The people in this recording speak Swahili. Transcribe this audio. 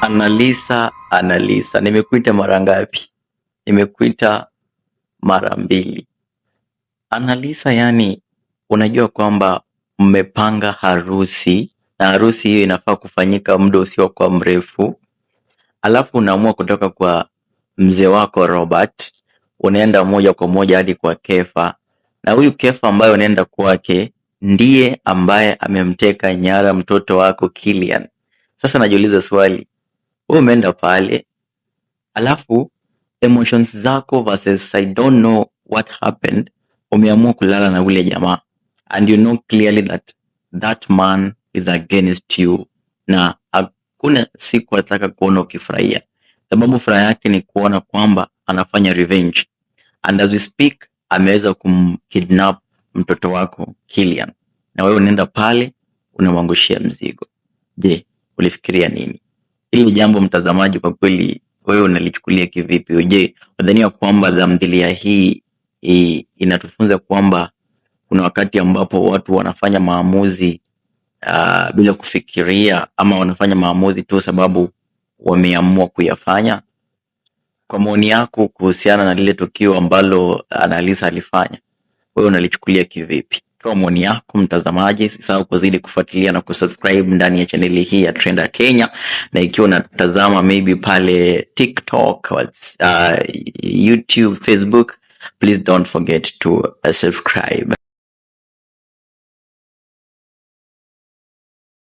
Annalisa, nimekuita mara ngapi? Nimekuita mara 2. Annalisa, yani unajua kwamba mmepanga harusi na harusi hiyo inafaa kufanyika muda usiokuwa mrefu, alafu unaamua kutoka kwa mzee wako Robert unaenda moja kwa moja hadi kwa Kefa, na huyu Kefa ambaye unaenda kwake ndiye ambaye amemteka nyara mtoto wako Kilian. Sasa najiuliza swali, wewe umeenda pale alafu emotions zako versus I don't know what happened, umeamua kulala na ule jamaa and you know clearly that that man is against you, na hakuna siku ataka kuona ukifurahia, sababu furaha yake ni kuona kwamba anafanya revenge, and as we speak ameweza kumkidnap mtoto wako Kilian, na wewe unaenda pale unamwangushia mzigo. Je, ulifikiria nini? Hili jambo mtazamaji, kwa kweli wewe unalichukulia kivipi? Je, unadhania kwamba tamthilia hii inatufunza kwamba kuna wakati ambapo watu wanafanya maamuzi bila kufikiria, ama wanafanya maamuzi tu sababu wameamua kuyafanya? Kwa maoni yako kuhusiana na lile tukio ambalo Annalisa alifanya, wewe unalichukulia kivipi? Toa maoni yako mtazamaji, usisahau kuzidi kufuatilia na kusubscribe ndani ya chaneli hii ya Trenda Kenya, na ikiwa unatazama maybe pale TikTok, YouTube, Facebook, please don't forget to subscribe.